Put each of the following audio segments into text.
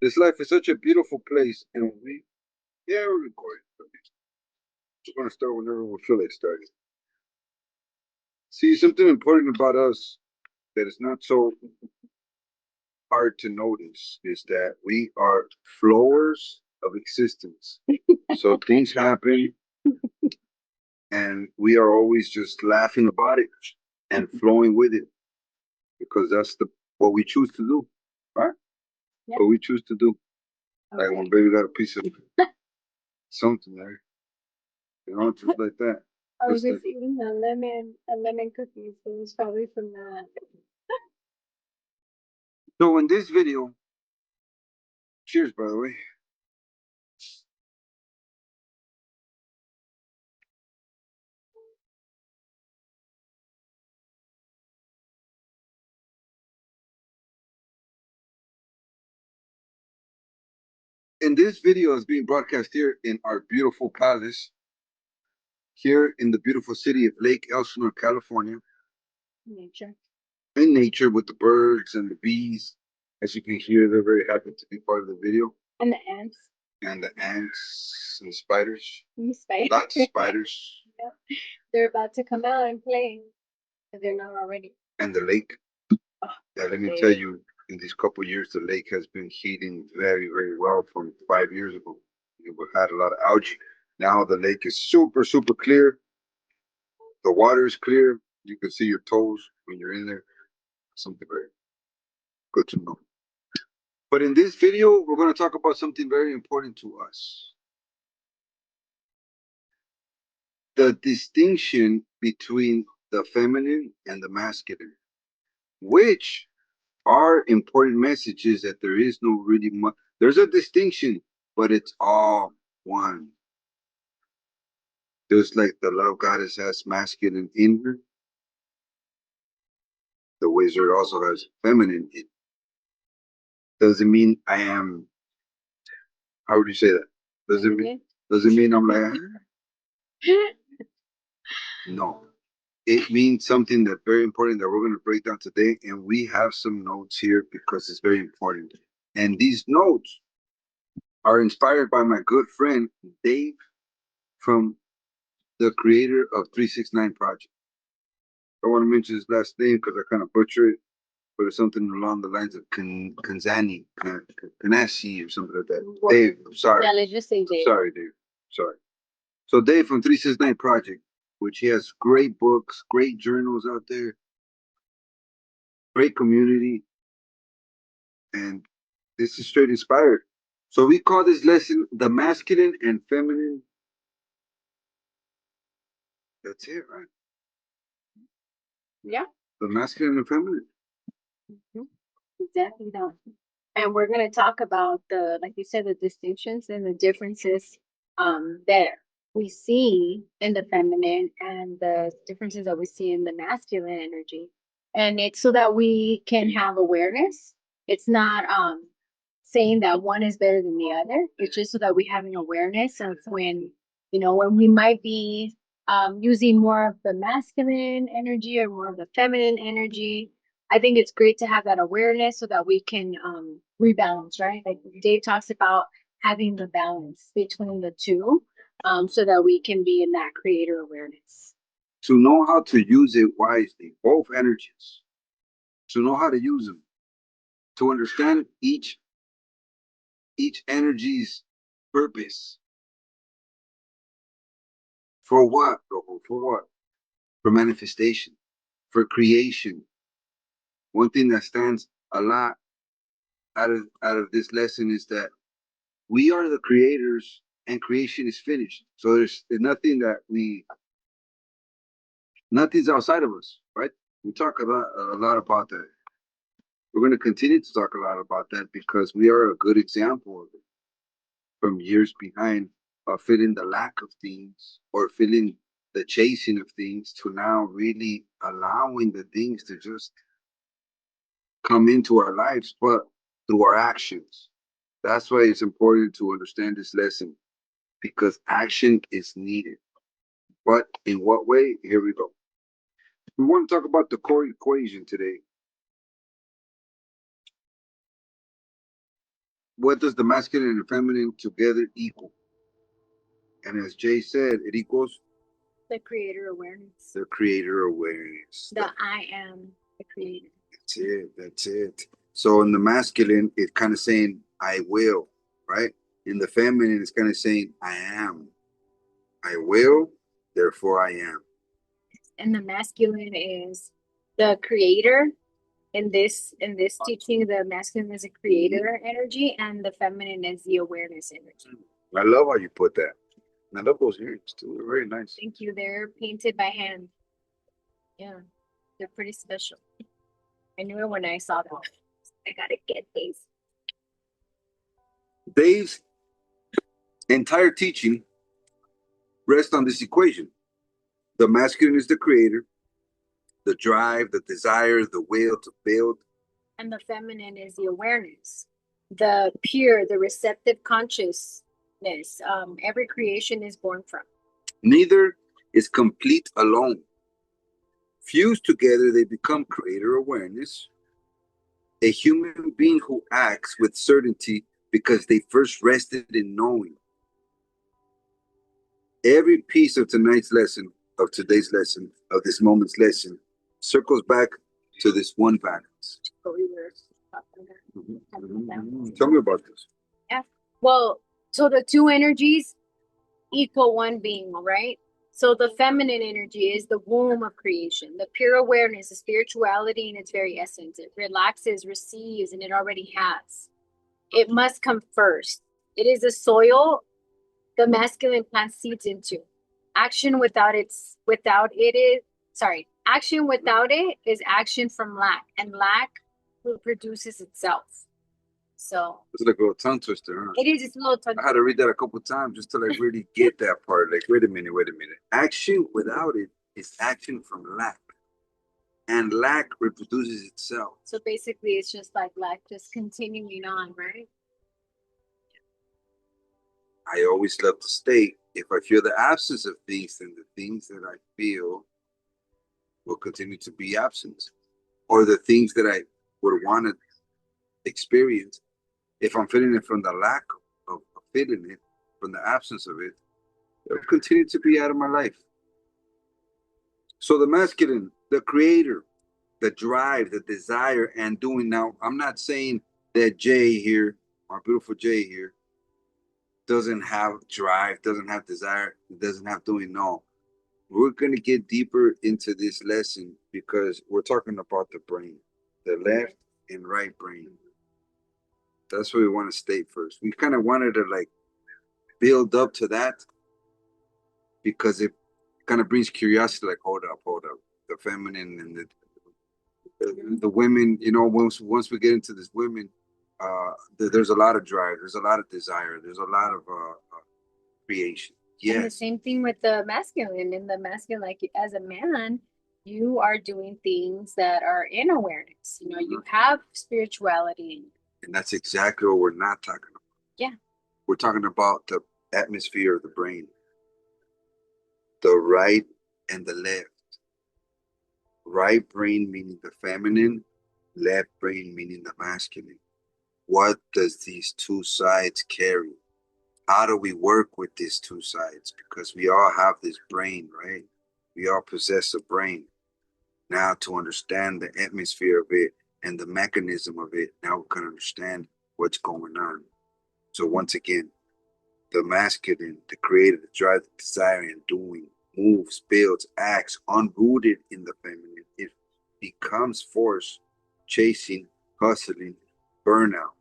This life is such a beautiful place, and we're recording. Just want to start whenever we feel like starting. See, something important about us that is not so hard to notice is that we are flowers of existence. So things happen, and we are always just laughing about it and flowing with it because that's the what we choose to do, right? Yeah. What we choose to do. Okay. Like when baby got a piece of something there, just like that. I was just eating a lemon cookie, so it's probably from that. So in this video, cheers, by the way. And this video is being broadcast here in our beautiful palace, here in the beautiful city of Lake Elsinore, California. Nature. In nature with the birds and the bees. As you can hear, they're very happy to be part of the video. And the ants. And the ants and spiders. Spiders. Lots of spiders. Yep. They're about to come out and play. If they're not already. And the lake. Oh, yeah, let me tell you, in these couple of years, the lake has been heating very, very well from 5 years ago. We had a lot of algae. Now the lake is super, super clear. The water is clear. You can see your toes when you're in there. Something very good to know. But in this video, we're going to talk about something very important to us. The distinction between the feminine and the masculine, which are important messages that there is no really much. There's a distinction, but it's all one. Just like the love goddess has masculine in her, the wizard also has feminine in. Doesn't mean I am. How would you say that? Doesn't mean I'm like. No. It means something that's very important that we're going to break down today, and we have some notes here because it's very important. And these notes are inspired by my good friend Dave, from the creator of 369 Project. I want to mention his last name because I kind of butcher it, but it's something along the lines of Kanzani, Kanasi, or something like that. What? Dave, I'm sorry. Yeah, let's just say Dave. Sorry, Dave. Sorry. So Dave from 369 Project, which he has great books, great journals out there, great community, and this is straight inspired. So we call this lesson the masculine and feminine. That's it, right? Yeah. The masculine and feminine. Mm-hmm. Exactly that. And we're going to talk about like you said, the distinctions and the differences that we see in the feminine and the differences that we see in the masculine energy. And it's so that we can have awareness. It's not saying that one is better than the other. It's just so that we have an awareness of when we might be using more of the masculine energy or more of the feminine energy. I think it's great to have that awareness so that we can rebalance, right? Like Dave talks about having the balance between the two, so that we can be in that creator awareness. To know how to use it wisely, both energies. To know how to use them. To understand each energy's purpose. For what, Rojo? For what? For manifestation, for creation. One thing that stands a lot out of this lesson is that we are the creators and creation is finished. So there's nothing's outside of us, right? We talk a lot about that. We're going to continue to talk a lot about that because we are a good example of it from years behind of feeling the lack of things or feeling the chasing of things to now really allowing the things to just come into our lives, but through our actions. That's why it's important to understand this lesson because action is needed. But in what way? Here we go. We want to talk about the core equation today. what does the masculine and feminine together equal? And as Jay said, it equals The creator awareness. the creator awareness. The I am the creator. That's it. That's it. So in the masculine, it's kind of saying I will, right? In the feminine, it's kind of saying I am. I will, therefore I am. And the masculine is the creator. In this teaching, the masculine is a creator energy, and the feminine is the awareness energy. I love how you put that. And I love those earrings too. They're very nice. Thank you. They're painted by hand. Yeah, they're pretty special. I knew it when I saw them. I gotta get these. Dave's entire teaching rests on this equation. The masculine is the creator, the drive, the desire, the will to build. And the feminine is the awareness, the pure, the receptive consciousness. Every creation is born from. Neither is complete alone. Fused together, they become creator awareness, a human being who acts with certainty because they first rested in knowing. Every piece of tonight's lesson, of today's lesson, of this moment's lesson, circles back to this one balance. But we were talking about. Tell me about this. Yeah. Well, so the two energies equal one being, right? So the feminine energy is the womb of creation, the pure awareness, the spirituality in its very essence. It relaxes, receives, and it already has. It must come first. It is the soil the masculine plants seeds into. Action without it is action from lack, and lack reproduces itself. So It's like a little tongue twister, huh? it is just a little tongue. I had to read that a couple times just to like really get that part. Like, wait a minute. Action without it is action from lack. And lack reproduces itself. So basically it's just like lack just continuing on, right? I always love to state, if I feel the absence of things, then the things that I feel will continue to be absent. Or the things that I would want to experience, if I'm feeling it from the lack of feeling it, from the absence of it, it'll continue to be out of my life. So the masculine, the creator, the drive, the desire, and doing. Now, I'm not saying that Jay here, our beautiful Jay here, doesn't have drive, doesn't have desire, doesn't have doing. No, we're going to get deeper into this lesson because we're talking about the brain, the left and right brain. That's what we want to state first. We kind of wanted to like build up to that because it kind of brings curiosity, like, hold up. The feminine and the women, you know, once we get into this women, there's a lot of drive, there's a lot of desire, there's a lot of creation. And the Yes. same thing with the masculine. In the masculine, like as a man, you are doing things that are in awareness. You know, you have spirituality in you. And that's exactly what we're not talking about. Yeah. We're talking about the atmosphere of the brain, the right and the left. Right brain meaning the feminine, left brain meaning the masculine. What does these two sides carry? How do we work with these two sides? Because we all have this brain, right? We all possess a brain. Now, to understand the atmosphere of it and the mechanism of it, now we can understand what's going on. So once again, the masculine, the creative, the drive, the desire, and doing, moves, builds, acts, unrooted in the feminine. It becomes force, chasing, hustling, burnout.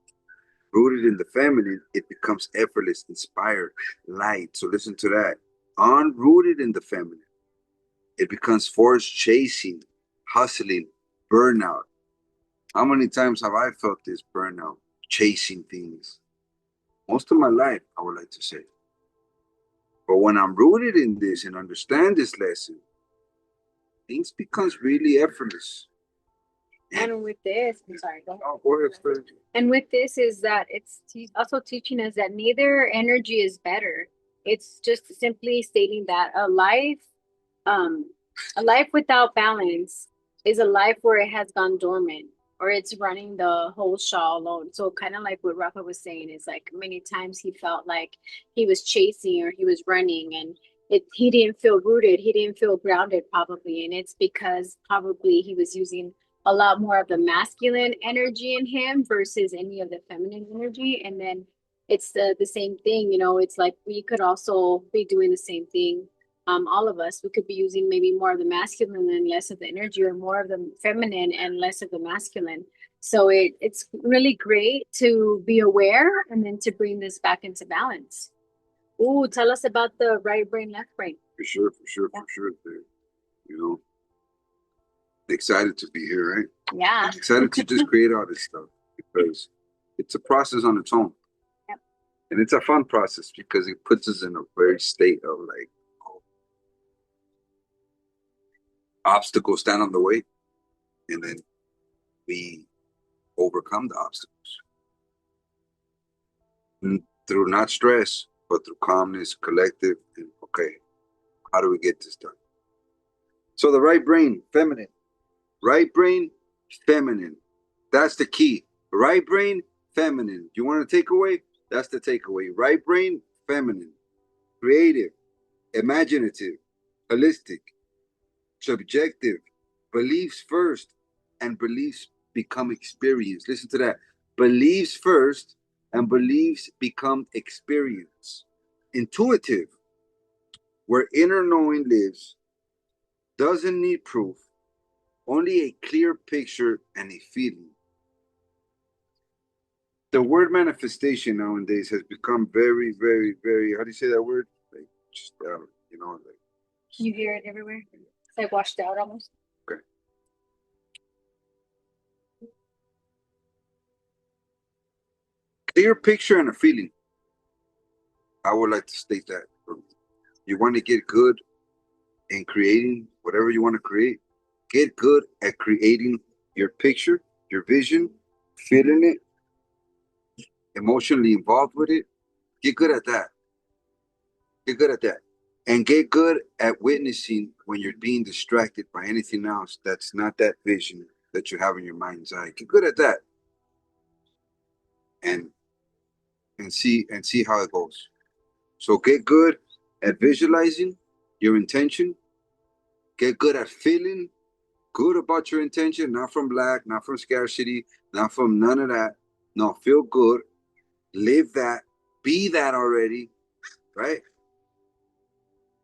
Rooted in the feminine, it becomes effortless, inspired, light. So listen to that. Unrooted in the feminine, it becomes force, chasing, hustling, burnout. How many times have I felt this burnout, chasing things? Most of my life, I would like to say. But when I'm rooted in this and understand this lesson, things becomes really effortless. And with this, I'm sorry, go ahead. Oh, go ahead, Fred. And with this is that it's also teaching us that neither energy is better. It's just simply stating that a life without balance is a life where it has gone dormant. or it's running the whole show alone. So kind of like what Rafa was saying is like many times he felt like he was chasing or he was running and he didn't feel rooted, he didn't feel grounded probably. And it's because probably he was using a lot more of the masculine energy in him versus any of the feminine energy. And then it's the same thing, you know, it's like we could also be doing the same thing. All of us, we could be using maybe more of the masculine and less of the energy, or more of the feminine and less of the masculine. So it's really great to be aware and then to bring this back into balance. Ooh, tell us about the right brain, left brain. For sure, for sure, Yeah. for sure. You know, excited to be here, right? Yeah. Excited to just create all this stuff because it's a process on its own. Yep. And it's a fun process because it puts us in a very state of like obstacles stand on the way, and then we overcome the obstacles through not stress, but through calmness, collective, and okay, how do we get this done? So the right brain, feminine. Right brain, feminine. That's the key. Right brain, feminine. You want a takeaway? That's the takeaway. Right brain, feminine. Creative, imaginative, holistic, subjective, beliefs first, and beliefs become experience. Listen to that. Beliefs first, and beliefs become experience. Intuitive, where inner knowing lives, doesn't need proof, only a clear picture and a feeling. The word manifestation nowadays has become very, very, very, how do you say that word? Like, just, like. You hear it everywhere. It's like washed out almost. Okay. Clear picture and a feeling. I would like to state that. You want to get good in creating whatever you want to create. Get good at creating your picture, your vision, feeling it, emotionally involved with it. Get good at that. Get good at that. And get good at witnessing when you're being distracted by anything else that's not that vision that you have in your mind's eye. Get good at that. And see how it goes. So get good at visualizing your intention. Get good at feeling good about your intention, not from lack, not from scarcity, not from none of that. No, feel good, live that, be that already, right?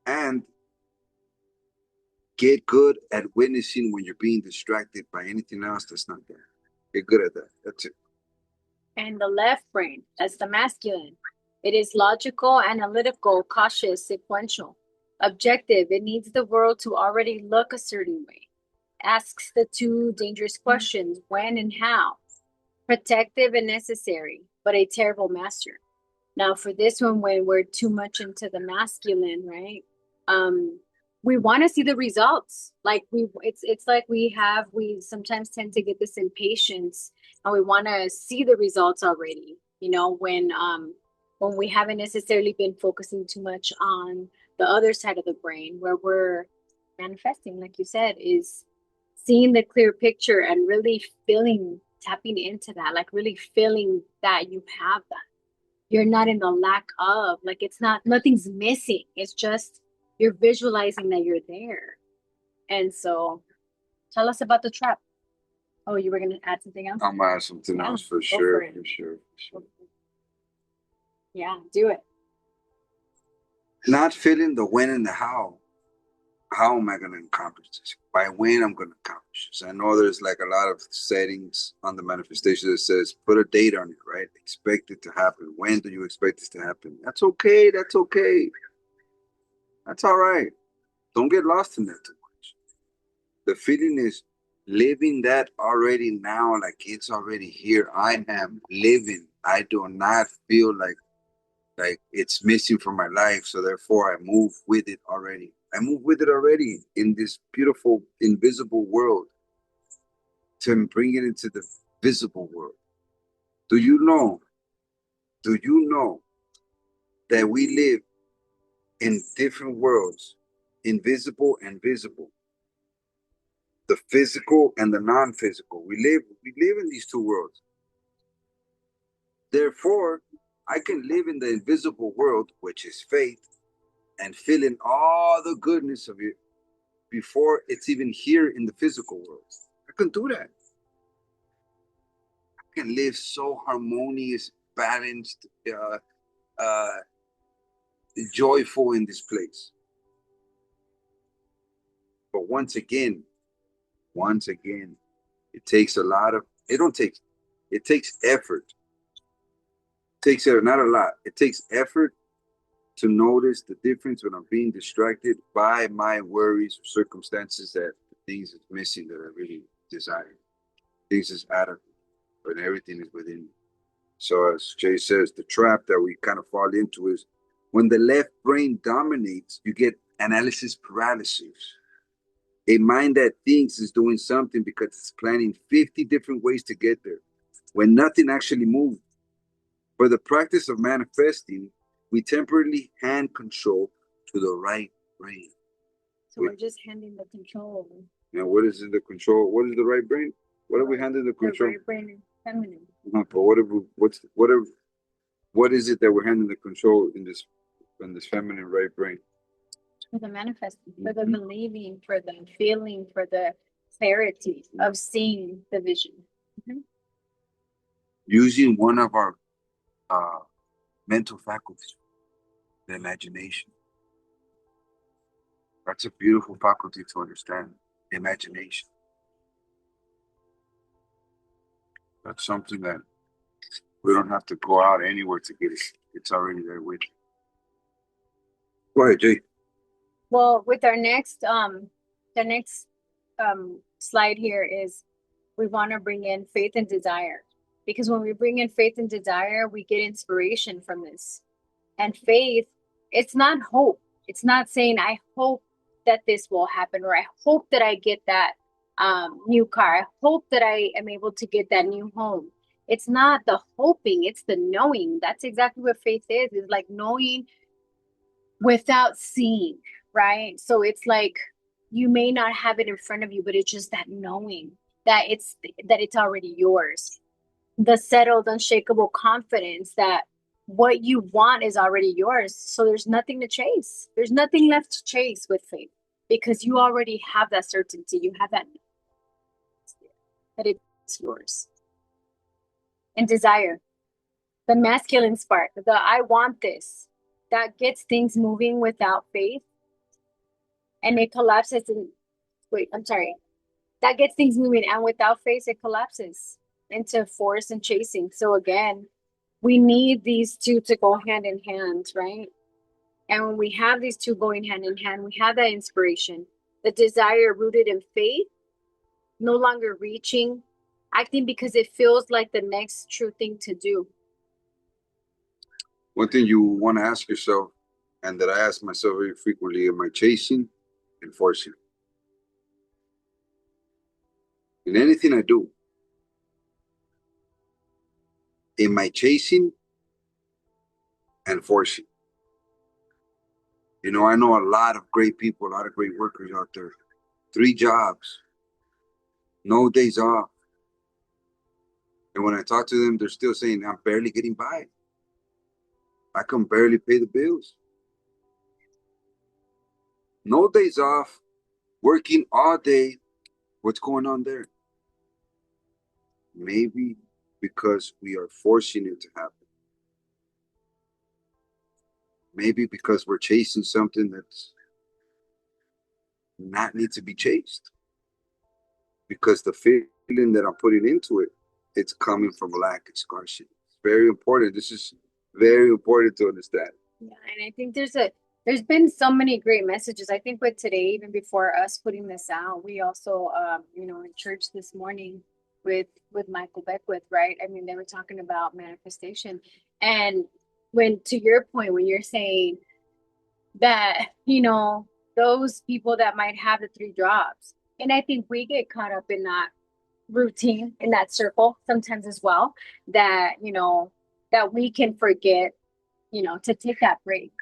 And get good at witnessing when you're being distracted by anything else that's not there. Get good at that. That's it. And the left brain, that's the masculine. It is logical, analytical, cautious, sequential. Objective, it needs the world to already look a certain way. Asks the two dangerous questions, when and how. Protective and necessary, but a terrible master. Now, for this one, when we're too much into the masculine, right? We want to see the results. Like it's like we sometimes tend to get this impatience, and we want to see the results already. You know, when we haven't necessarily been focusing too much on the other side of the brain, where we're manifesting, like you said, is seeing the clear picture and really feeling, tapping into that, like really feeling that you have that. You're not in the lack of, like, it's not, nothing's missing. It's just you're visualizing that you're there. And so tell us about the trap. Oh, you were going to add something else? I'm gonna add something Yeah, else for go sure, for it. for sure, for sure. Yeah, do it. Not feeling the when and the how. How am I going to accomplish this? By when I'm going to accomplish this? I know there's like a lot of settings on the manifestation that says put a date on it, right? Expect it to happen. When do you expect this to happen? That's okay. That's okay. That's all right. Don't get lost in that too much. The feeling is living that already now, like it's already here. I am living. I do not feel like it's missing from my life. So therefore I move with it already. I move with it already in this beautiful invisible world to bring it into the visible world. Do you know? Do you know that we live in different worlds, invisible and visible? the physical and the non-physical. We live in these two worlds. Therefore, I can live in the invisible world, which is faith, and feel in all the goodness of it before it's even here in the physical world. I can do that. I can live so harmonious, balanced, uh, joyful in this place. But once again, it takes a lot of, it don't take, it takes effort. It takes not a lot. It takes effort to notice the difference when I'm being distracted by my worries or circumstances that things is missing that I really desire. Things is out of me, but everything is within me. So as Jay says, the trap that we kind of fall into is when the left brain dominates, you get analysis paralysis. A mind that thinks is doing something because it's planning 50 different ways to get there when nothing actually moves. For the practice of manifesting, we temporarily hand control to the right brain. So we're just handing the control. Now, what is the control? What is the right brain? What are we handing the control? The right brain is feminine. But what is it that we're handing the control in this feminine right brain? For the manifesting, for the believing, for the feeling, for the clarity of seeing the vision. Using one of our mental faculties, the imagination. That's a beautiful faculty to understand. Imagination. That's something that we don't have to go out anywhere to get it. It's already there with you. Go ahead, Jay. Well, with our next slide here is we want to bring in faith and desire. Because when we bring in faith and desire, we get inspiration from this. And faith, it's not hope. It's not saying, I hope that this will happen, or I hope that I get that new car. I hope that I am able to get that new home. It's not the hoping, it's the knowing. That's exactly what faith is. It's like knowing without seeing, right? So it's like you may not have it in front of you, but it's just that knowing that it's already yours. The settled, unshakable confidence that what you want is already yours. So there's nothing to chase. There's nothing left to chase with faith because you already have that certainty. You have that it's yours. And desire, the masculine spark, the I want this, that gets things moving without faith. And it collapses that gets things moving, and without faith, it collapses into force and chasing. So again, we need these two to go hand in hand, right? And when we have these two going hand in hand, we have that inspiration, the desire rooted in faith, no longer reaching, acting because it feels like the next true thing to do. One thing you want to ask yourself, and that I ask myself very frequently, am I chasing and forcing? In anything I do, am I chasing and forcing? You know, I know a lot of great people, a lot of great workers out there. 3 jobs, no days off. And when I talk to them, they're still saying, I'm barely getting by. I can barely pay the bills. No days off, working all day. What's going on there? Maybe because we are forcing it to happen. Maybe because we're chasing something that's not need to be chased. Because the feeling that I'm putting into it, it's coming from lack and scarcity. It's very important. This is very important to understand. Yeah, and I think there's been so many great messages. I think with today, even before us putting this out, we also in church this morning with Michael Beckwith, right? I mean, they were talking about manifestation. And when, to your point, when you're saying that, those people that might have the 3 jobs, and I think we get caught up in that routine, in that circle sometimes as well, that, that we can forget, to take that break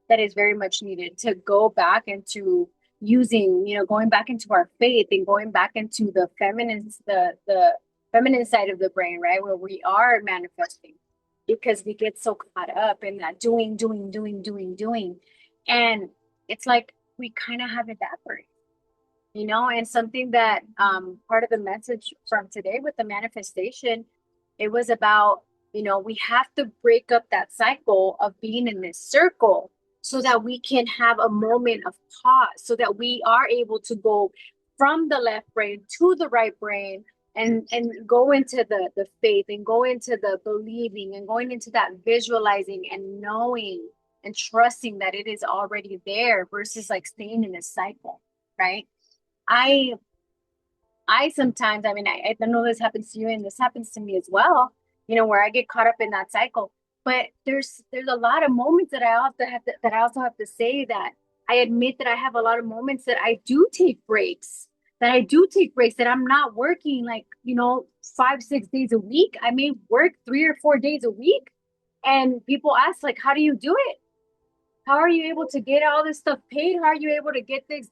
that is very much needed to go back into using, going back into our faith and going back into the feminine side of the brain, right? Where we are manifesting because we get so caught up in that doing. And it's like we kind of have evaporated, and something that part of the message from today with the manifestation, it was about, we have to break up that cycle of being in this circle so that we can have a moment of pause, so that we are able to go from the left brain to the right brain and go into the faith and go into the believing and going into that visualizing and knowing and trusting that it is already there versus like staying in a cycle, right? I I sometimes, I mean, I don't know this happens to you and this happens to me as well, where I get caught up in that cycle. But there's a lot of moments that I also have to say that I admit that I have a lot of moments that I do take breaks, that I'm not working like, 5, 6 days a week. I may work 3 or 4 days a week. And people ask, like, how do you do it? How are you able to get all this stuff paid? How are you able to get these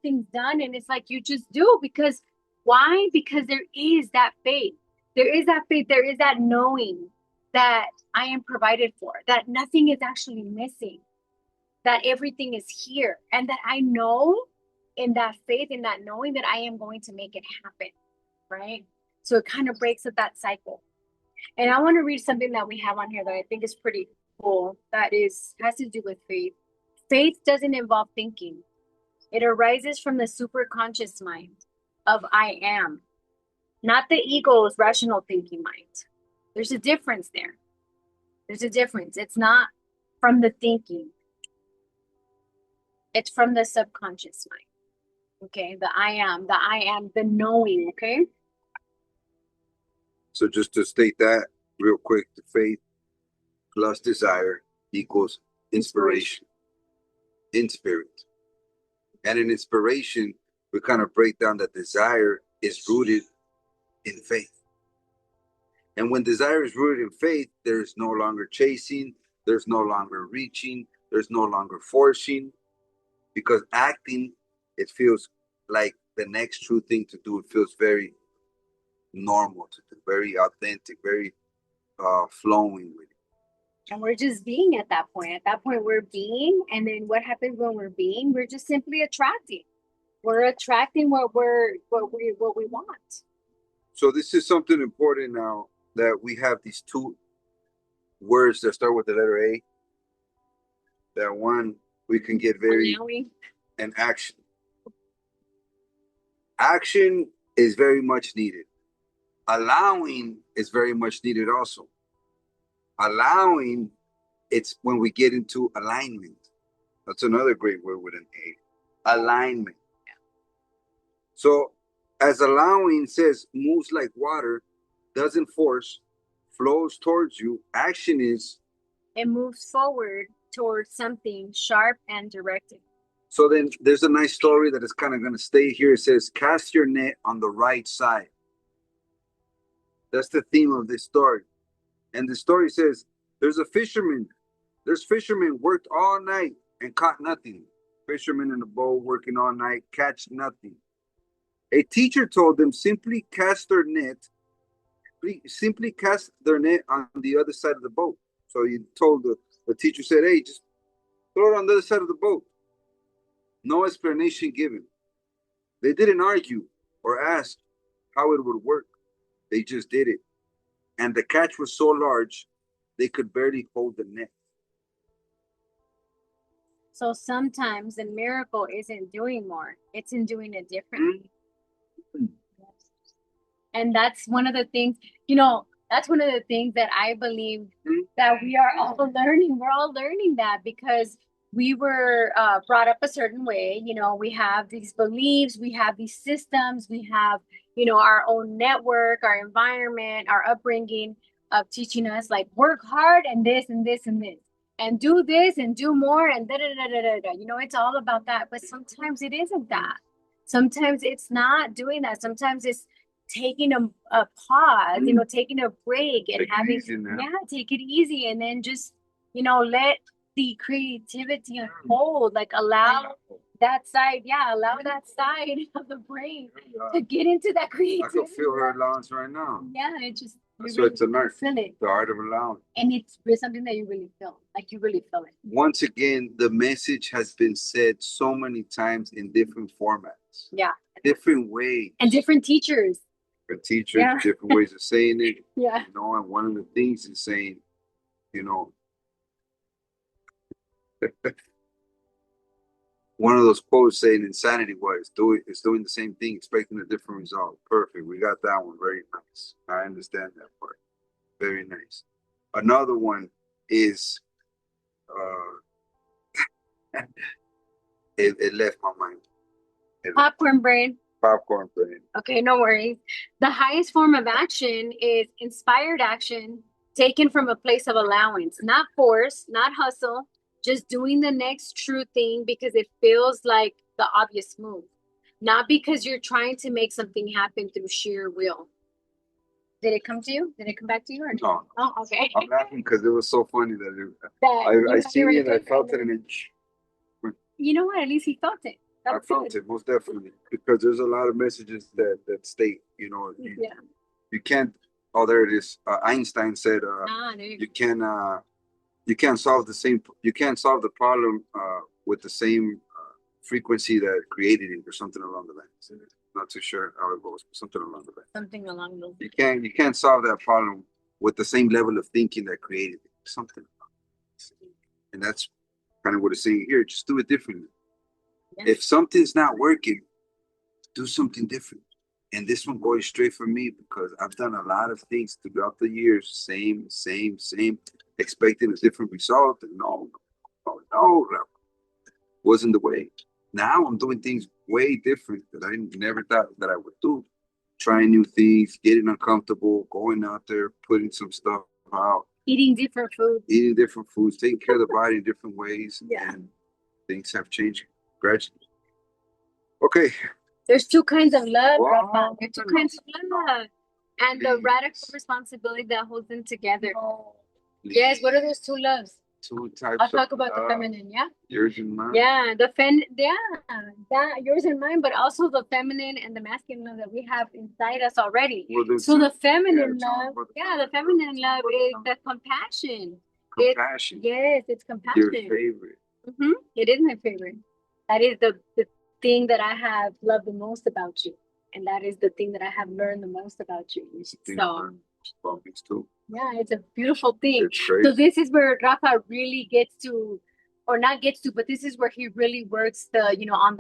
things done? And it's like you just do, because why? Because there is that faith. There is that faith. There is that knowing that I am provided for, that nothing is actually missing, that everything is here, and that I know in that faith, in that knowing that I am going to make it happen. Right. So it kind of breaks up that cycle. And I want to read something that we have on here that I think is pretty cool. That has to do with faith. Faith doesn't involve thinking. It arises from the superconscious mind of I am, not the ego's rational thinking mind. There's a difference there. There's a difference. It's not from the thinking. It's from the subconscious mind. Okay, the I am, the knowing, okay? So just to state that real quick, the faith plus desire equals inspiration in spirit. And in inspiration, we kind of break down that desire is rooted in faith. And when desire is rooted in faith, there's no longer chasing, there's no longer reaching, there's no longer forcing, because acting, it feels like the next true thing to do. It feels very normal to do, very authentic, very flowing with it. And we're just being at that point. At that point, we're being. And then what happens when we're being? We're just simply attracting. We're attracting what we want. So this is something important now, that we have these two words that start with the letter A. That one we can get very and action. Action is very much needed. Allowing is very much needed also. Allowing, it's when we get into alignment. That's another great word with an A. Alignment. So as allowing says, moves like water, doesn't force, flows towards you. Action is, it moves forward towards something sharp and directed. So then there's a nice story that is kind of going to stay here. It says, cast your net on the right side. That's the theme of this story. And the story says, there's fishermen worked all night and caught nothing. Fishermen in a boat working all night, catch nothing. A teacher told them simply cast their net on the other side of the boat. So he told the teacher said, hey, just throw it on the other side of the boat. No explanation given. They didn't argue or ask how it would work. They just did it. And the catch was so large, they could barely hold the net. So sometimes the miracle isn't doing more, it's in doing it differently. Mm-hmm. And that's one of the things, that's one of the things that I believe that we are all learning. We're all learning that because we were brought up a certain way. We have these beliefs, we have these systems, we have, our own network, our environment, our upbringing of teaching us like work hard and this and this and this and do this and do more and da da da da da da. It's all about that. But sometimes it isn't that. Sometimes it's not doing that. Sometimes it's taking a pause, taking a break and take it easy, and then just, let the creativity unfold, like allow that side, yeah, allow that side of the brain to get into that I creativity. can feel her allowance right now. Yeah, it just you That's what it's an really art. feel it, The art of allowance. and it's something that you really feel, like you really feel it. Once again, the message has been said so many times in different formats, Yeah, different ways. and different teachers. Different teachers, Yeah. different ways of saying it. Yeah. You know, and one of the things is saying, you know, one of those quotes saying insanity was doing the same thing, expecting a different result. Perfect. We got that one. Very nice. I understand that part. Very nice. Another one is it left my mind. Popcorn brain. Popcorn brain. Okay, no worries. The highest form of action is inspired action taken from a place of allowance, not force, not hustle, just doing the next true thing because it feels like the obvious move, not because you're trying to make something happen through sheer will. Did it come to you? Did it come back to you? Or no? Oh, okay. I'm laughing because it was so funny that I You seen it, I felt it, and you know what? At least he felt it. I felt it most definitely because there's a lot of messages that state, Yeah. you can't. Oh, there it is. Einstein said, you can't solve the problem with the same frequency that created it, or something along the lines. Not too sure how it goes, but something along the lines. Something along those. You can't solve that problem with the same level of thinking that created it. Something, and that's kind of what it's saying here. Just do it differently. Yeah. If something's not working, do something different. And this one goes straight for me because I've done a lot of things throughout the years, same, expecting a different result. And no, that wasn't the way. Now I'm doing things way different that I never thought that I would do. Trying new things, getting uncomfortable, going out there, putting some stuff out. Eating different foods, taking care of the body in different ways. Yeah. And things have changed gradually. Okay. There's two kinds of love, Rafa. There's two kinds of love. And the radical responsibility that holds them together. Yes, what are those two loves? Two types. I'll talk about the feminine, yeah? Yours and mine. Yeah, that yours and mine, but also the feminine and the masculine love that we have inside us already. So the feminine love, the feminine love is the compassion. Compassion. Yes, it's compassion. Your favorite. It is my favorite. That is the thing that I have loved the most about you, and that is the thing that I have learned the most about you. So yeah, it's a beautiful thing. So this is where Rafa really gets to, or not gets to, but this is where he really works the, on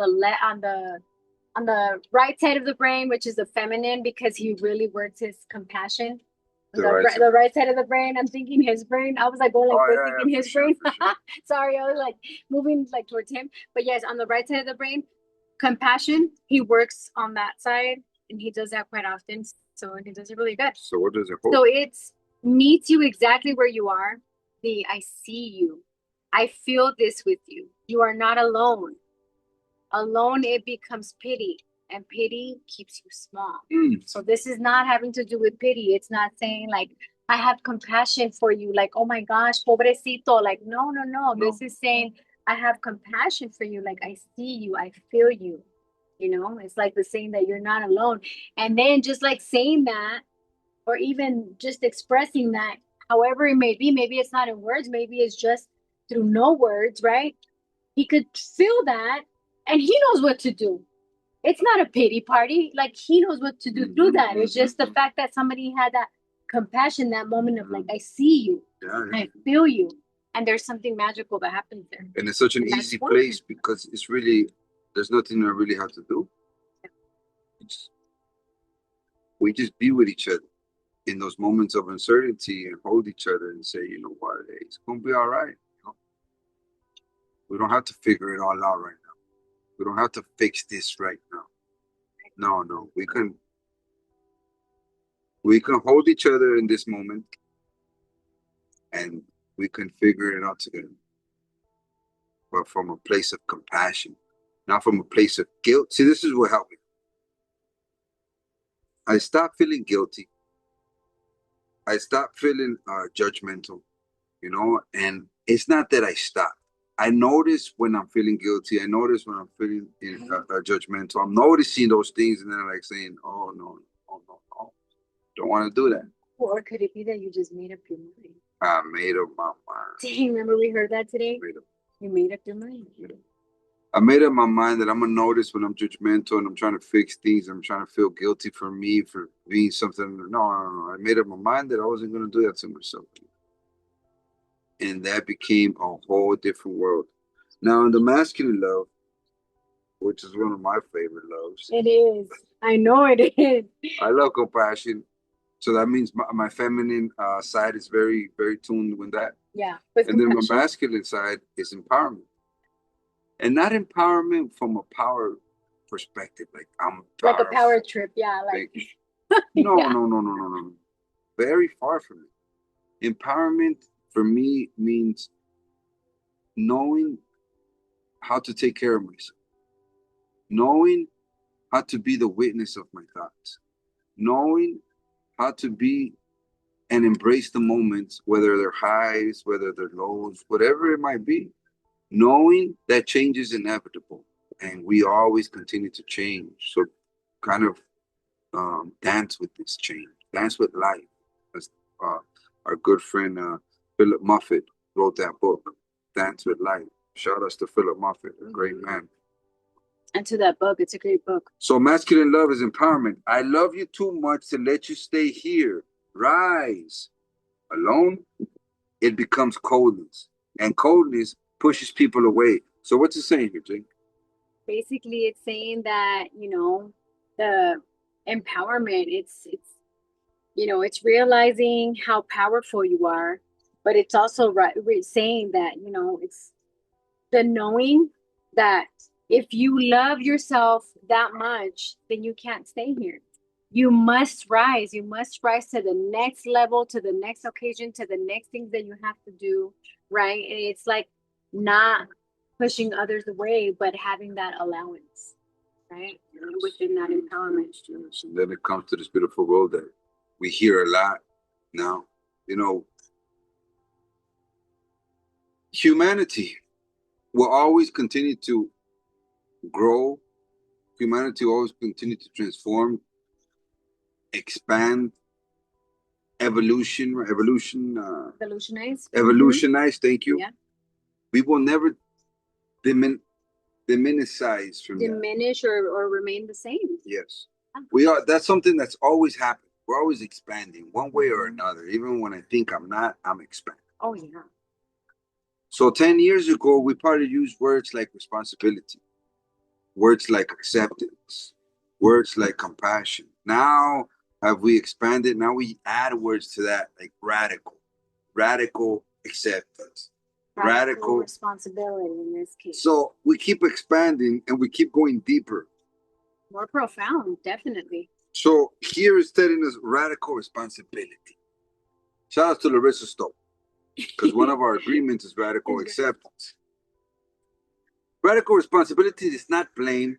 the right side of the brain, which is the feminine, because he really works his compassion. The right side of the brain. I'm thinking his brain. I was like going thinking his brain. Sure. Sorry, I was like moving like towards him. But yes, on the right side of the brain, compassion. He works on that side, and he does that quite often. So he does it really good. So what does it hold? So it meets you exactly where you are. I see you. I feel this with you. You are not alone. Alone, it becomes pity. And pity keeps you small. So this is not having to do with pity. It's not saying like, I have compassion for you. Like, oh my gosh, pobrecito. Like, no. This is saying, I have compassion for you. Like, I see you. I feel you. It's like the saying that you're not alone. And then just like saying that, or even just expressing that, however it may be, maybe it's not in words, maybe it's just through no words, right? He could feel that and he knows what to do. It's not a pity party. Like, he knows what to do through that. It's just the fact that somebody had that compassion, that moment of like, I see you, I feel you. And there's something magical that happens there. And it's such an easy place because it's really, there's nothing I really have to do. We just be with each other in those moments of uncertainty and hold each other and say, you know what, it's going to be all right. We don't have to figure it all out right now. We don't have to fix this right now. No, we can hold each other in this moment and we can figure it out together. But from a place of compassion, not from a place of guilt. See, this is what helped me. I stopped feeling guilty. I stopped feeling judgmental, and it's not that I stopped. I notice when I'm feeling guilty. I notice when I'm feeling judgmental. I'm noticing those things, and then I'm like saying, "Oh no, no, no, no, don't want to do that." Or could it be that you just made up your mind? I made up my mind. Dang, remember we heard that today? Made up. You made up your mind. I made up my mind that I'm gonna notice when I'm judgmental and I'm trying to fix things. I'm trying to feel guilty for me for being something. No, no, no. I made up my mind that I wasn't gonna do that to myself, and that became a whole different world. Now, in the masculine love, which is one of my favorite loves, It is. I know it is. I love compassion. So that means my feminine side is very, very tuned with that. Yeah. And then my masculine side is empowerment. And not empowerment from a power perspective, like I'm like a powerful. power trip, yeah. Like no, yeah. no. Very far from it. Empowerment for me means knowing how to take care of myself, knowing how to be the witness of my thoughts, knowing how to be and embrace the moments, whether they're highs, whether they're lows, whatever it might be, knowing that change is inevitable and we always continue to change. So kind of dance with this change, dance with life. As our good friend Philip Moffat wrote that book, Dance with Life. Shout out to Philip Moffat, a great man. And to that book, it's a great book. So masculine love is empowerment. I love you too much to let you stay here. Rise. Alone, it becomes coldness. And coldness pushes people away. So what's it saying here, Jake? Basically, it's saying that, the empowerment, it's it's realizing how powerful you are, but it's also saying that, it's the knowing that if you love yourself that much, then you can't stay here. You must rise. You must rise to the next level, to the next occasion, to the next things that you have to do, right? And it's like not pushing others away, but having that allowance, right? Within that empowerment. So then it comes to this beautiful world that we hear a lot now. Humanity will always continue to grow. Humanity will always continue to transform, expand, evolutionize. Thank you. Yeah. We will never diminish from diminish or remain the same. Yes, we are. That's something that's always happened. We're always expanding one way or another. Even when I think I'm not, I'm expanding. Oh yeah. So 10 years ago, we probably used words like responsibility, words like acceptance, words like compassion. Now, have we expanded? Now we add words to that, like radical acceptance, radical responsibility in this case. So we keep expanding and we keep going deeper. More profound, definitely. So here is telling us radical responsibility. Shout out to Larissa Stowe, because one of our agreements is radical acceptance. Radical responsibility is not blame.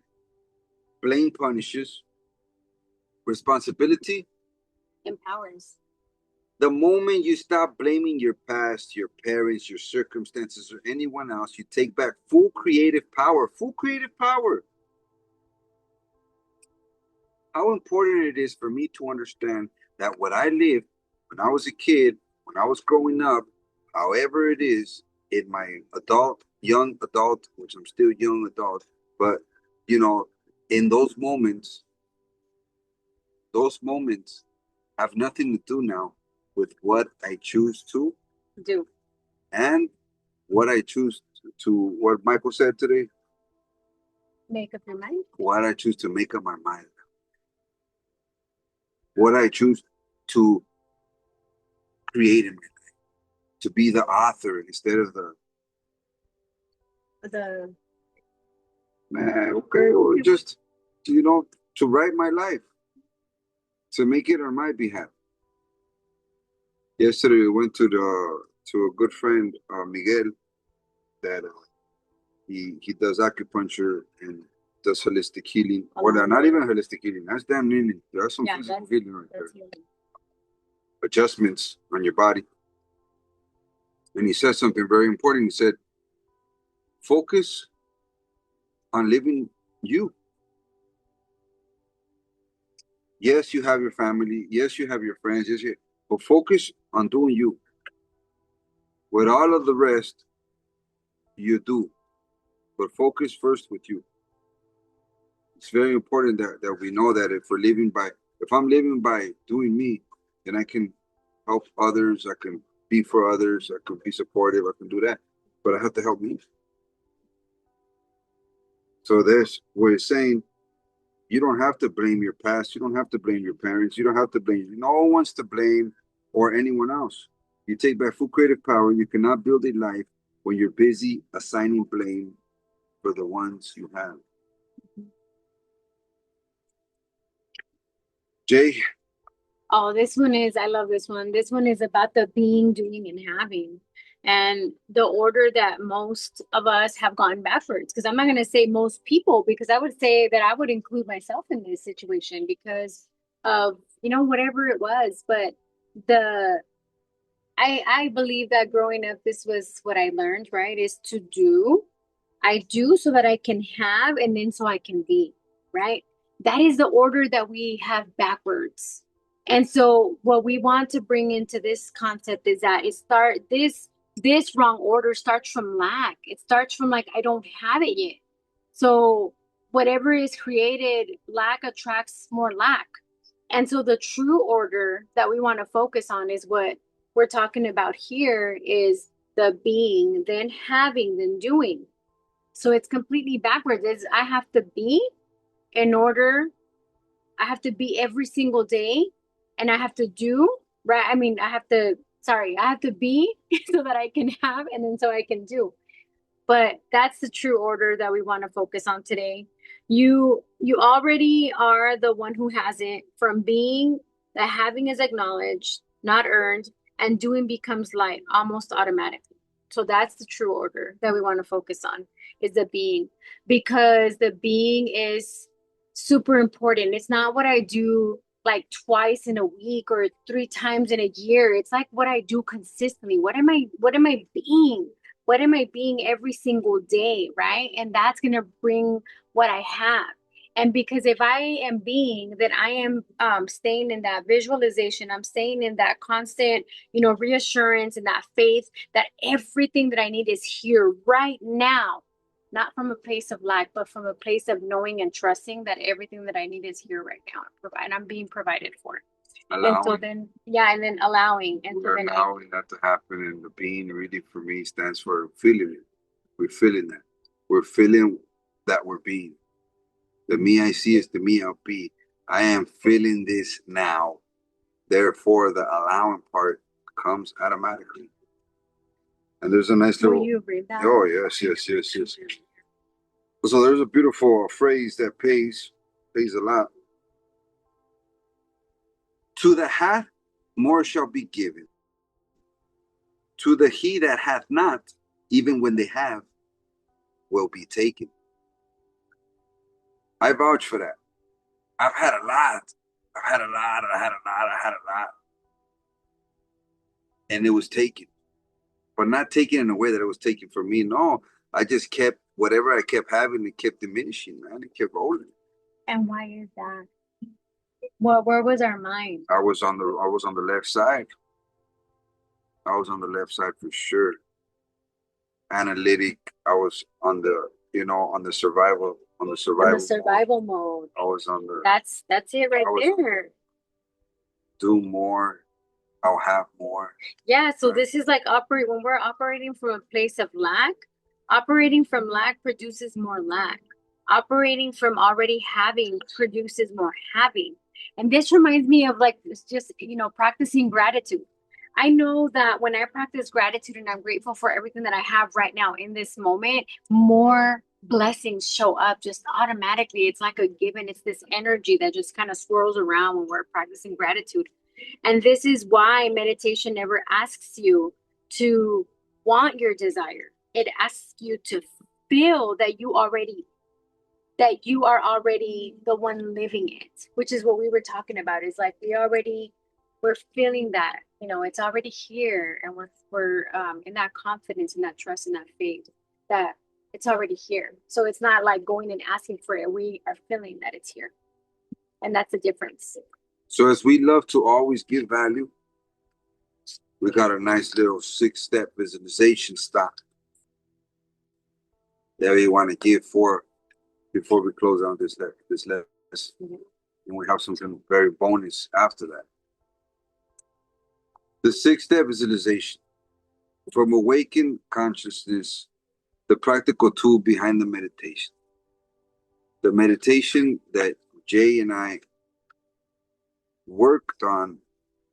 Blame punishes. Responsibility empowers. The moment you stop blaming your past, your parents, your circumstances, or anyone else, you take back full creative power. Full creative power. How important it is for me to understand that what I lived when I was a kid, when I was growing up, however it is, in my young adult, which I'm still young adult, but in those moments have nothing to do now with what I choose to do and what I choose to what Michael said today. Make up your mind. What I choose to make up my mind. What I choose to create in my life. To be the author instead of the man, okay, or just to write my life. To make it on my behalf. Yesterday we went to a good friend, Miguel, that he does acupuncture and does holistic healing. Or not even holistic healing. That's damn nearly. There's some physical healing right there. Adjustments on your body. And he said something very important. He said, Focus on living you. Yes, you have your family. Yes, you have your friends. Yes, but focus on doing you. With all of the rest, you do. But focus first with you. It's very important that we know that if I'm living by doing me, then I can help others. I can be for others. I can be supportive. I can do that. But I have to help me. So that's what it's saying. You don't have to blame your past. You don't have to blame your parents. You don't have to blame. No one's to blame or anyone else. You take back full creative power. You cannot build a life when you're busy assigning blame for the ones you have. Jay, Oh, this one is, I love this one. This one is about the being, doing, and having, and the order that most of us have gone backwards. Because I'm not going to say most people, because I would say that I would include myself in this situation because of, whatever it was. But the, I believe that growing up, this was what I learned, right? Is to do. I do so that I can have, and then so I can be, right? That is the order that we have backwards. And so what we want to bring into this concept is that this wrong order starts from lack. It starts from like I don't have it yet. So whatever is created, lack attracts more lack. And so the true order that we want to focus on is what we're talking about here is the being, then having, then doing. So it's completely backwards. Is I have to be in order, I have to be every single day and I have to do, right? I mean, I have to be so that I can have and then so I can do. But that's the true order that we want to focus on today. You already are the one who has it from being that having is acknowledged, not earned, and doing becomes light almost automatically. So that's the true order that we want to focus on is the being because the being is super important. It's not what I do like twice in a week or three times in a year. It's like what I do consistently. What am I being? What am I being every single day, right? And that's going to bring what I have. And because if I am being, then I am staying in that visualization, I'm staying in that constant, reassurance and that faith that everything that I need is here right now, not from a place of lack, but from a place of knowing and trusting that everything that I need is here right now, and I'm being provided for. And so allowing. then, yeah, and then allowing, and so We're then allowing that to happen. And the being really for me stands for feeling it. We're feeling that. We're feeling that we're being. The me I see is the me I'll be. I am feeling this now. Therefore, the allowing part comes automatically. And there's a nice will little, you read that? oh, yes, yes, yes, yes. So there's a beautiful phrase that pays a lot. To the hath, more shall be given. To the he that hath not, even when they have, will be taken. I vouch for that. I've had a lot. I've had a lot, and I had a lot, I had a lot. And it was taken. But not taken in a way that it was taken from me. No, I just kept whatever I kept having, it kept diminishing, man. It kept rolling. And why is that? Well, where was our mind? I was on the left side. I was on the left side for sure. Analytic. I was on the on the survival In the mode. survival mode. I was on the That's it right I was there. do more. I'll have more. Yeah, so Right. this is like operate when we're operating from a place of lack, operating from lack produces more lack. Operating from already having produces more having. And this reminds me of like it's just, practicing gratitude. I know that when I practice gratitude and I'm grateful for everything that I have right now in this moment, more blessings show up just automatically. It's like a given, it's this energy that just kind of swirls around when we're practicing gratitude. And this is why meditation never asks you to want your desire. It asks you to feel that you are already the one living it, which is what we were talking about. Is like we're feeling that, it's already here and we're in that confidence and that trust and that faith that It's already here. So it's not like going and asking for it. We are feeling that it's here. And that's the difference. So as we love to always give value, we got a nice little 6-step visualization stop that we want to give for before we close out this lesson. Mhm. And we have something very bonus after that. The 6-step visualization. From awakened consciousness, the practical tool behind the meditation. The meditation that Jay and I worked on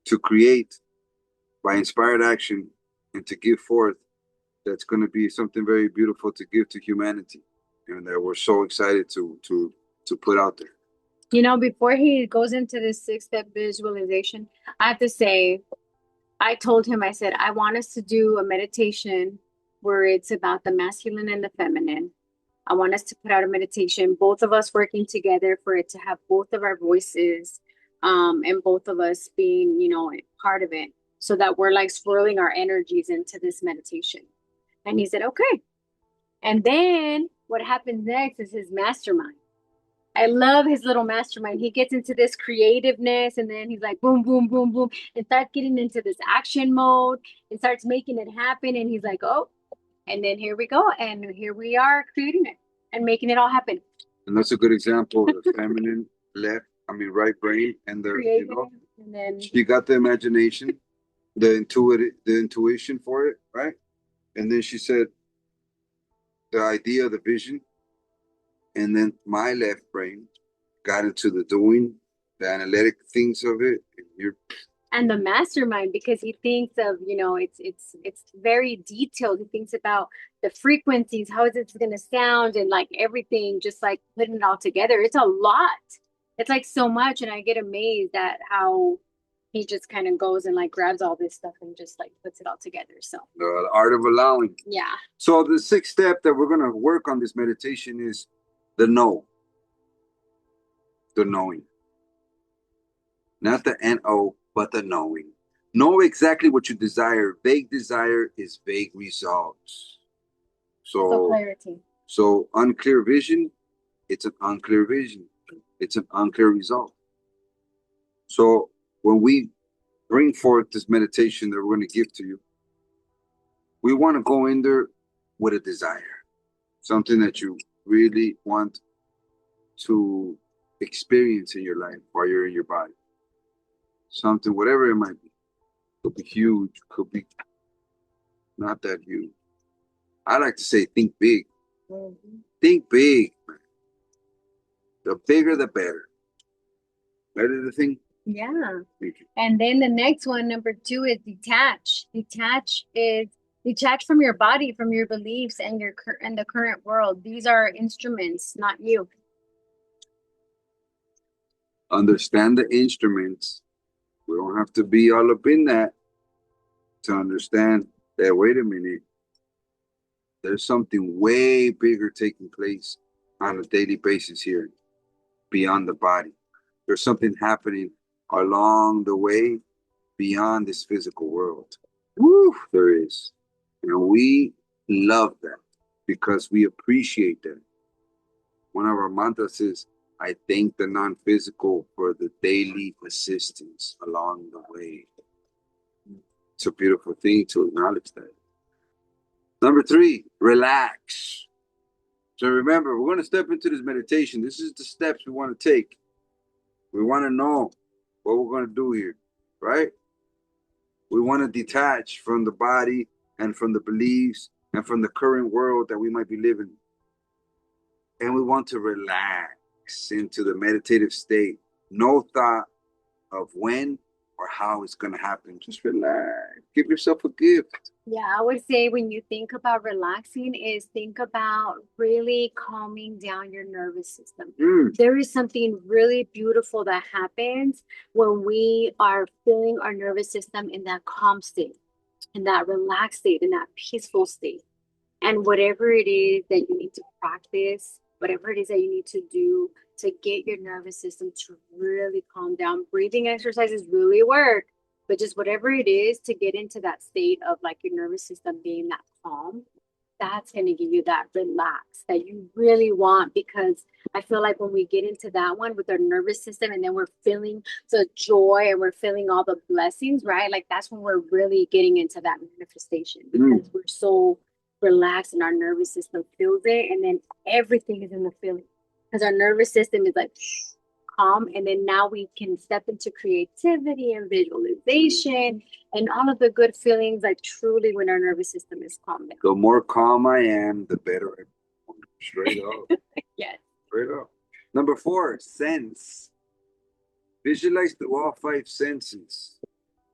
to create by inspired action and to give forth, that's going to be something very beautiful to give to humanity, and that we're so excited to put out there. You know, before he goes into this 6-step visualization, I have to say, I told him, I said, I want us to do a meditation where it's about the masculine and the feminine. I want us to put out a meditation, both of us working together for it to have both of our voices, and both of us being, you know, part of it, so that we're like swirling our energies into this meditation. And he said, okay. And then what happens next is his mastermind. I love his little mastermind. He gets into this creativeness and then he's like, boom, boom, boom, boom, and starts getting into this action mode and starts making it happen. And he's like, oh, and then here we go. And here we are creating it and making it all happen. And that's a good example of the feminine right brain, and the, Creative, and then she got the imagination, the intuition for it, right? And then she said the idea, the vision, and then my left brain got into the doing, the analytic things of it. And the mastermind, because he thinks of, you know, it's very detailed. He thinks about the frequencies, how is it going to sound, and like everything, just like putting it all together. It's a lot. It's like so much, and I get amazed at how he just kind of goes and like grabs all this stuff and just like puts it all together. So The art of allowing. Yeah. So the 6th step that we're going to work on this meditation is the know. The knowing. Not the N-O, but the knowing. Know exactly what you desire. Vague desire is vague results. So clarity. So unclear vision, it's an unclear vision. It's an unclear result. So when we bring forth this meditation that we're going to give to you, we want to go in there with a desire, something that you really want to experience in your life while you're in your body. Something, whatever it might be. Could be huge, could be not that huge. I like to say think big. Mm-hmm. Think big, man. The bigger the better. Better the thing? Yeah. And then the next one, number 2, is detach. Detach from your body, from your beliefs and the current world. These are instruments, not you. Understand the instruments. We don't have to be all up in that to understand that, wait a minute, there's something way bigger taking place on a daily basis here beyond the body. There's something happening along the way beyond this physical world. Woo, there is. And we love that because we appreciate that. One of our mantras is, I thank the non-physical for the daily assistance along the way. It's a beautiful thing to acknowledge that. Number 3, relax. So remember, we're going to step into this meditation. This is the steps we want to take. We want to know what we're going to do here, right? We want to detach from the body and from the beliefs and from the current world that we might be living. And we want to relax into the meditative state. No thought of when or how it's going to happen. Just relax. Give yourself a gift. Yeah, I would say when you think about relaxing is think about really calming down your nervous system. There is something really beautiful that happens when we are feeling our nervous system in that calm state, in that relaxed state, in that peaceful state. And whatever it is that you need to practice, whatever it is that you need to do to get your nervous system to really calm down, breathing exercises really work. But just whatever it is to get into that state of like your nervous system being that calm, that's going to give you that relax that you really want, because I feel like when we get into that one with our nervous system and then we're feeling the joy and we're feeling all the blessings, right? Like that's when we're really getting into that manifestation, because we're so relaxed and our nervous system feels it, and then everything is in the feeling because our nervous system is like calm, and then now we can step into creativity and visualization and all of the good feelings, like truly when our nervous system is calm down. The more calm I am, the better I perform. Straight up. Yes. Straight up. Number 4, sense. Visualize through all 5 senses.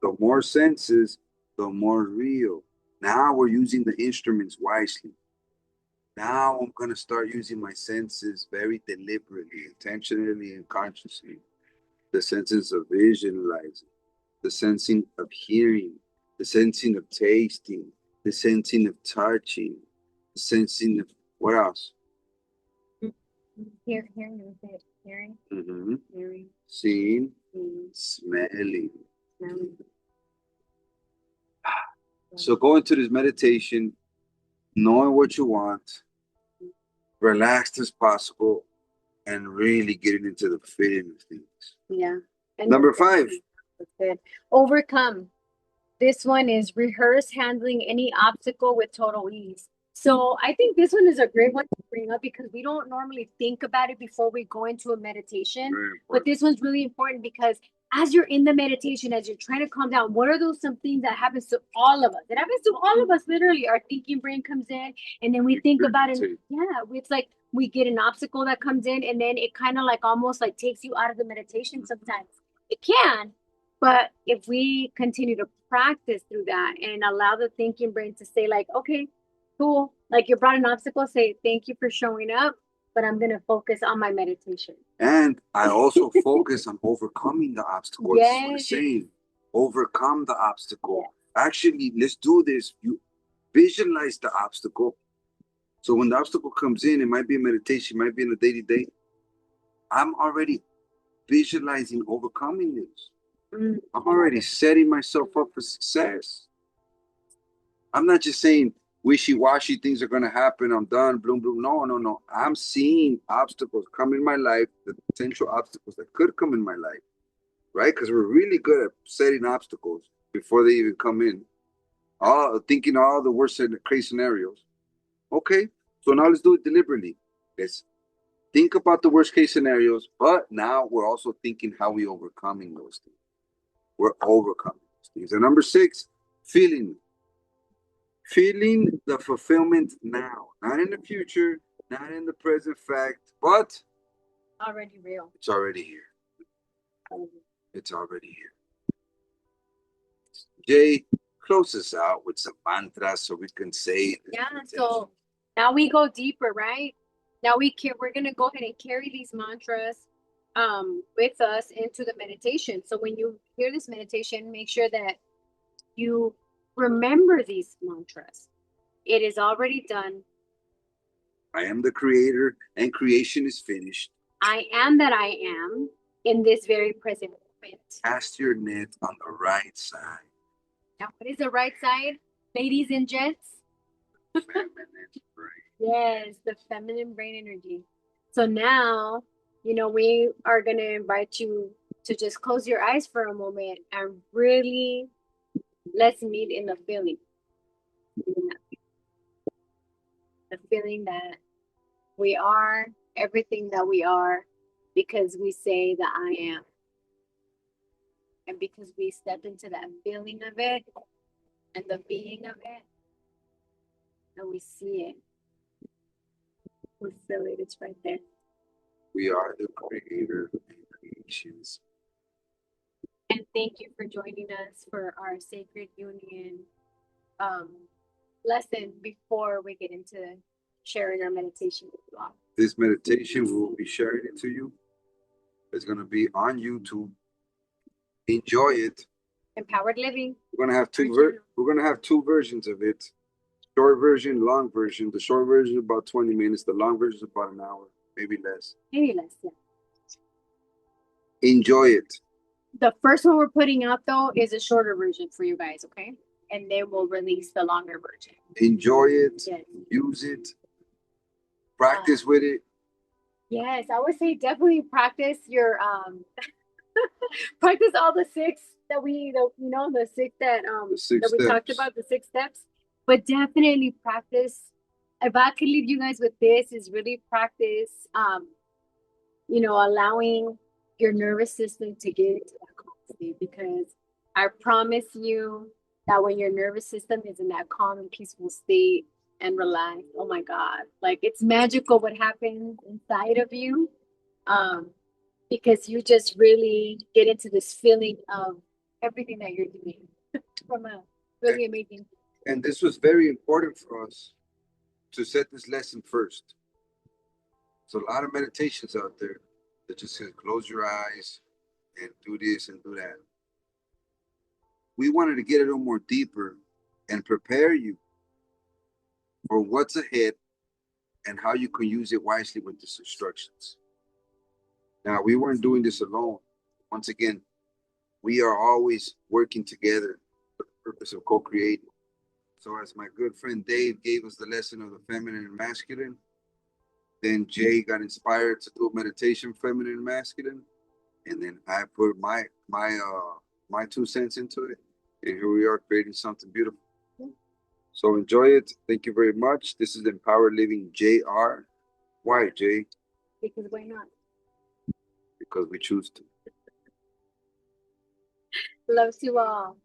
The more senses, the more real. Now we're using the instruments wisely. Now I'm going to start using my senses very deliberately, intentionally, and consciously. The senses of visualizing, the sensing of hearing, the sensing of tasting, the sensing of touching, the sensing of what else? Hearing, Mm-hmm. hearing, Seeing, seeing, smelling. smelling. So go into this meditation, knowing what you want, relaxed as possible, and really getting into the feeling of things. Yeah. And Number 5. that's good. Overcome. This one is rehearse handling any obstacle with total ease. So I think this one is a great one to bring up because we don't normally think about it before we go into a meditation. But this one's really important because as you're in the meditation, as you're trying to calm down, what are those some things that happens to all of us? It happens to all of us, literally. Our thinking brain comes in and then we think about it. Yeah, it's like we get an obstacle that comes in and then it kind of like almost like takes you out of the meditation sometimes. It can, but if we continue to practice through that and allow the thinking brain to say like, okay, cool. Like you brought an obstacle, say, thank you for showing up, but I'm going to focus on my meditation. And I also focus on overcoming the obstacle. Yes. That's what I'm saying. Overcome the obstacle. Yes. Actually, let's do this. You visualize the obstacle. So when the obstacle comes in, it might be a meditation, it might be in a day-to-day. I'm already visualizing overcoming this. I'm already setting myself up for success. I'm not just saying wishy-washy things are going to happen. I'm done. Bloom, bloom. No. I'm seeing obstacles come in my life, the potential obstacles that could come in my life, right? Because we're really good at setting obstacles before they even come in. Thinking all the worst case scenarios. Okay, so now let's do it deliberately. Let's think about the worst case scenarios, but now we're also thinking how we overcoming those things. We're overcoming those things. And number 6, feeling the fulfillment now, not in the future, not in the present fact, but already real. It's already here. It's already here. Jay, close us out with some mantras so we can say. Yeah. So now we go deeper, right? Now we're gonna go ahead and carry these mantras with us into the meditation. So when you hear this meditation, make sure that you remember these mantras. It is already done. I am the creator and creation is finished. I am that I am in this very present moment. Cast your net on the right side. Now, what is the right side, ladies and gents? Feminine brain. Yes, the feminine brain energy. So now, we are going to invite you to just close your eyes for a moment and really let's meet in the feeling. The feeling that we are everything that we are because we say that I am. And because we step into that feeling of it and the being of it, and we see it. We feel it, it's right there. We are the creator and creations. And thank you for joining us for our Sacred Union lesson before we get into sharing our meditation with you all. This meditation, we will be sharing it to you. It's going to be on YouTube. Enjoy it. Empowered living. We're going to have two versions of it. Short version, long version. The short version is about 20 minutes. The long version is about an hour, maybe less. Maybe less, yeah. Enjoy it. The first one we're putting out though is a shorter version for you guys, okay? and then we'll release the longer version. Enjoy it, Yes. use it, practice with it. Yes, I would say definitely practice your practice all the six that the six The six that we talked steps. about, the six steps. But definitely practice. If I could leave you guys with this, is really practice allowing your nervous system to get into that calm state, because I promise you that when your nervous system is in that calm and peaceful state and relaxed, oh my God, like it's magical what happens inside of you. Um, because you just really get into this feeling of everything that you're doing from a really amazing. And this was very important for us to set this lesson first. So a lot of meditations out there that just says close your eyes and do this and do that. We wanted to get a little more deeper and prepare you for what's ahead and how you can use it wisely with these instructions. Now, we weren't doing this alone. Once again, we are always working together for the purpose of co-creating. So as my good friend Dave gave us the lesson of the feminine and masculine, then Jay got inspired to do a meditation, feminine and masculine, and then I put my 2 cents into it, and here we are creating something beautiful. So enjoy it. Thank you very much. This is Empowered Living JR. Why, Jay? Because why not? Because we choose to. Loves you all.